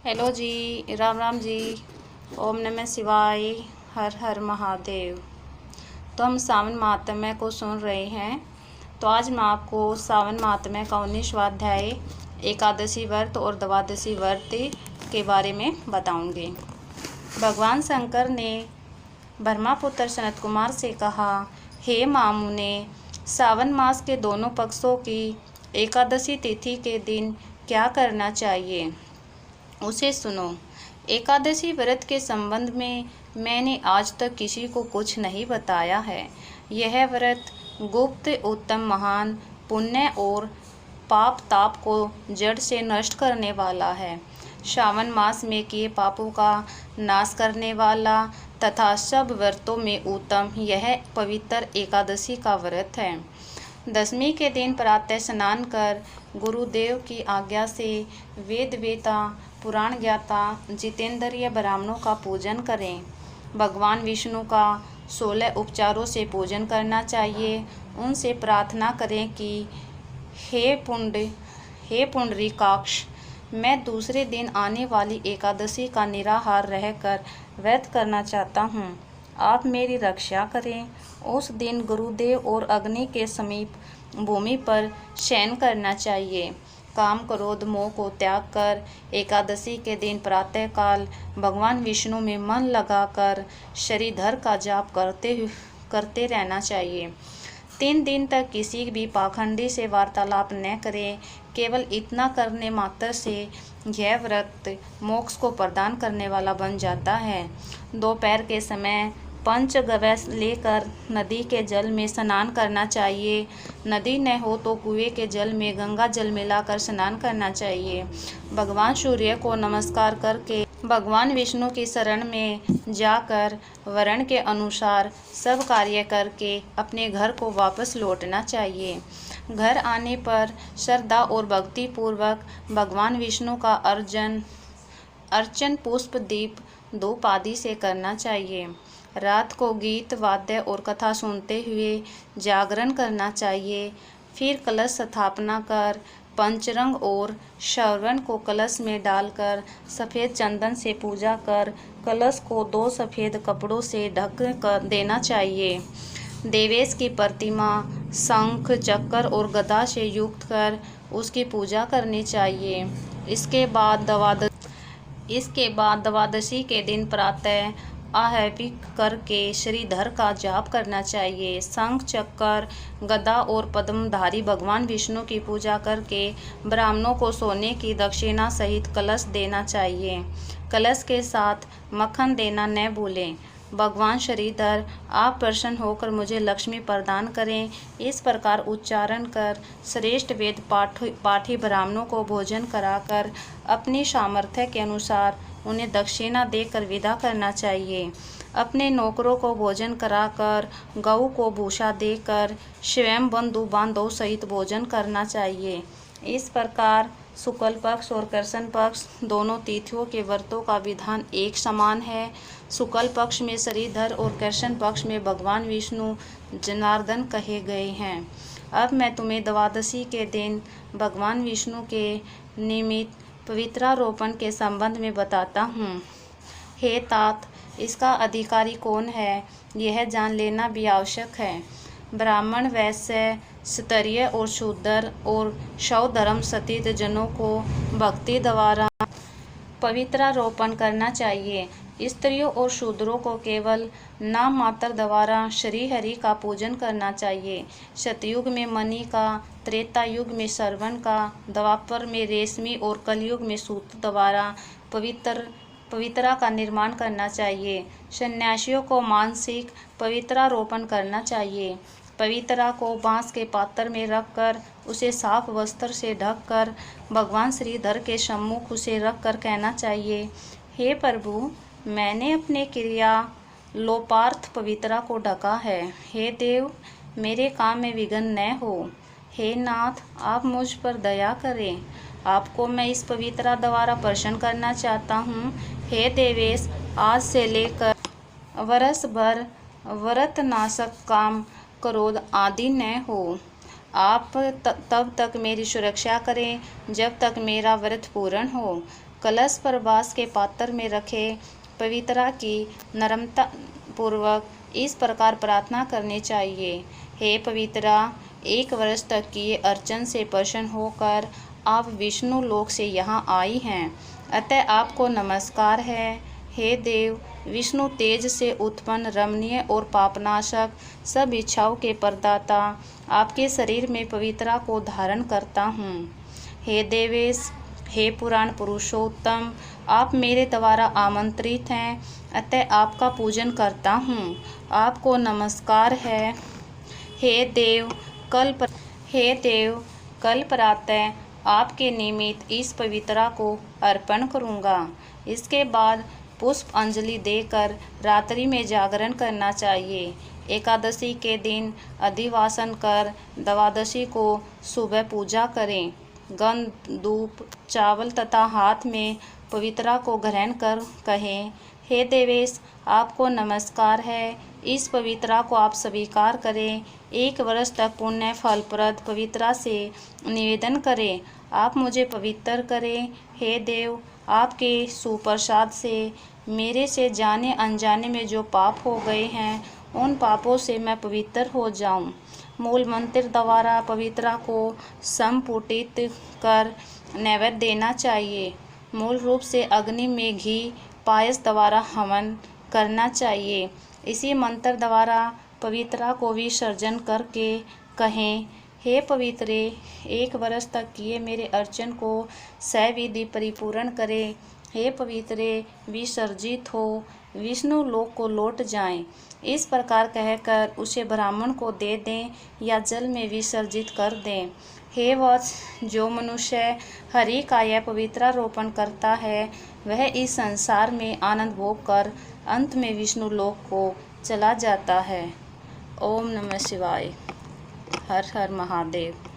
Hello जी, राम राम जी। ओम नमः शिवाय। हर हर महादेव। तो हम सावन महात्म्य को सुन रहे हैं। तो आज मैं आपको सावन महात्म्य का 19वां अध्याय एकादशी व्रत और द्वादशी व्रत के बारे में बताऊंगी। भगवान शंकर ने ब्रह्मपुत्र सनत कुमार से कहा, हे मामुने, सावन मास के दोनों पक्षों की एकादशी तिथि के दिन क्या करना चाहिए उसे सुनो। एकादशी व्रत के संबंध में मैंने आज तक किसी को कुछ नहीं बताया है। यह व्रत गुप्त, उत्तम, महान, पुण्य और पाप ताप को जड़ से नष्ट करने वाला है। श्रावण मास में किए पापों का नाश करने वाला तथा सब व्रतों में उत्तम यह पवित्र एकादशी का व्रत है। दशमी के दिन प्रातः स्नान कर गुरुदेव की आज्ञा से वेद वेता, पुराण ज्ञाता, जितेंद्रिय ब्राह्मणों का पूजन करें। भगवान विष्णु का 16 उपचारों से पूजन करना चाहिए। उनसे प्रार्थना करें कि हे पुंडरीकाक्ष, मैं दूसरे दिन आने वाली एकादशी का निराहार रहकर व्रत करना चाहता हूँ। आप मेरी रक्षा करें। उस दिन गुरुदेव और अग्नि के समीप भूमि पर शयन करना चाहिए। काम क्रोध मोह को त्याग कर एकादशी के दिन प्रातःकाल भगवान विष्णु में मन लगाकर श्रीधर का जाप करते रहना चाहिए। 3 दिन तक किसी भी पाखंडी से वार्तालाप न करें। केवल इतना करने मात्र से यह व्रत मोक्ष को प्रदान करने वाला बन जाता है। दोपहर के समय पंचगव्य लेकर नदी के जल में स्नान करना चाहिए। नदी न हो तो कुएं के जल में गंगा जल मिलाकर स्नान करना चाहिए। भगवान सूर्य को नमस्कार करके भगवान विष्णु की शरण में जाकर वर्ण के अनुसार सब कार्य करके अपने घर को वापस लौटना चाहिए। घर आने पर श्रद्धा और भक्ति पूर्वक भगवान विष्णु का अर्चन पुष्प दीप धूप आदि से करना चाहिए। रात को गीत वाद्य और कथा सुनते हुए जागरण करना चाहिए। फिर कलश स्थापना कर पंचरंग और श्रवण को कलश में डालकर सफ़ेद चंदन से पूजा कर कलश को 2 सफ़ेद कपड़ों से ढक कर देना चाहिए। देवेश की प्रतिमा शंख, चक्र और गदा से युक्त कर उसकी पूजा करनी चाहिए। इसके बाद द्वादशी के दिन प्रातः आहविक करके श्रीधर का जाप करना चाहिए। शंख, चक्र, गदा और पद्मधारी भगवान विष्णु की पूजा करके ब्राह्मणों को सोने की दक्षिणा सहित कलश देना चाहिए। कलश के साथ मक्खन देना न भूलें। भगवान श्रीधर, आप प्रसन्न होकर मुझे लक्ष्मी प्रदान करें। इस प्रकार उच्चारण कर श्रेष्ठ वेद पाठी ब्राह्मणों को भोजन कराकर अपनी सामर्थ्य के अनुसार उन्हें दक्षिणा देकर विदा करना चाहिए। अपने नौकरों को भोजन कराकर गऊ को भूसा देकर स्वयं बंधु बांधव सहित भोजन करना चाहिए। इस प्रकार शुक्ल पक्ष और कृष्ण पक्ष दोनों तिथियों के व्रतों का विधान एक समान है। शुक्ल पक्ष में श्रीधर और कृष्ण पक्ष में भगवान विष्णु जनार्दन कहे गए हैं। अब मैं तुम्हें द्वादशी के दिन भगवान विष्णु के निमित्त पवित्रारोपण के संबंध में बताता हूँ। हे तात, इसका अधिकारी कौन है, यह जान लेना भी आवश्यक है। ब्राह्मण, वैश्य, क्षत्रिय और शूद्र और शौधर्म सतीत जनों को भक्ति द्वारा पवित्रारोपण करना चाहिए। स्त्रियों और शूद्रों को केवल नाम मात्र द्वारा श्री हरि का पूजन करना चाहिए। सतयुग में मणि का, त्रेता युग में श्रवण का, द्वापर में रेशमी और कलयुग में सूत द्वारा पवित्रा का निर्माण करना चाहिए। सन्यासियों को मानसिक पवित्रारोपण करना चाहिए। पवित्रा को बांस के पात्र में रखकर उसे साफ वस्त्र से ढककर भगवान श्रीधर के सम्मुख उसे रखकर कहना चाहिए, हे प्रभु, मैंने अपने क्रिया लोपार्थ पवित्रा को ढका है। हे देव, मेरे काम में विघ्न न हो। हे नाथ, आप मुझ पर दया करें। आपको मैं इस पवित्रा द्वारा प्रसन्न करना चाहता हूँ। हे देवेश, आज से लेकर वर्ष भर व्रत नाशक काम क्रोध आदि न हो। आप तब तक मेरी सुरक्षा करें जब तक मेरा व्रत पूर्ण हो। कलश पर बाँस के पात्र में रखे पवित्रा की नम्रता पूर्वक इस प्रकार प्रार्थना करनी चाहिए। हे पवित्रा, 1 वर्ष तक किए अर्चन से प्रसन्न होकर आप विष्णु लोक से यहाँ आई हैं, अतः आपको नमस्कार है। हे देव, विष्णु तेज से उत्पन्न रमणीय और पापनाशक सब इच्छाओं के प्रदाता, आपके शरीर में पवित्रा को धारण करता हूँ। हे देवेश, हे पुराण पुरुषोत्तम, आप मेरे द्वारा आमंत्रित हैं, अतः आपका पूजन करता हूँ। आपको नमस्कार है। हे देव, कल प्रातः आपके निमित्त इस पवित्रा को अर्पण करूँगा। इसके बाद पुष्प अंजलि देकर रात्रि में जागरण करना चाहिए। एकादशी के दिन अधिवासन कर द्वादशी को सुबह पूजा करें। गंध, धूप, चावल तथा हाथ में पवित्रा को ग्रहण कर कहें, हे देवेश, आपको नमस्कार है। इस पवित्रा को आप स्वीकार करें। 1 वर्ष तक पुण्य फलप्रद पवित्रा से निवेदन करें, आप मुझे पवित्र करें। हे देव, आपके सुप्रसाद से मेरे से जाने अनजाने में जो पाप हो गए हैं, उन पापों से मैं पवित्र हो जाऊं। मूल मंत्र द्वारा पवित्रा को संपुटित कर नैवेद्य देना चाहिए। मूल रूप से अग्नि में घी पायस द्वारा हवन करना चाहिए। इसी मंत्र द्वारा पवित्रा को विसर्जन करके कहें, हे पवित्रे, 1 वर्ष तक किए मेरे अर्चन को सविधि परिपूर्ण करें। हे पवित्रे, विसर्जित हो, विष्णु लोक को लौट जाएं। इस प्रकार कहकर उसे ब्राह्मण को दे दें या जल में विसर्जित कर दें। हे वत्स, जो मनुष्य हरि का यह पवित्रारोपण करता है, वह इस संसार में आनंद भोग कर अंत में विष्णु लोक को चला जाता है। ओम नमः शिवाय। हर हर महादेव।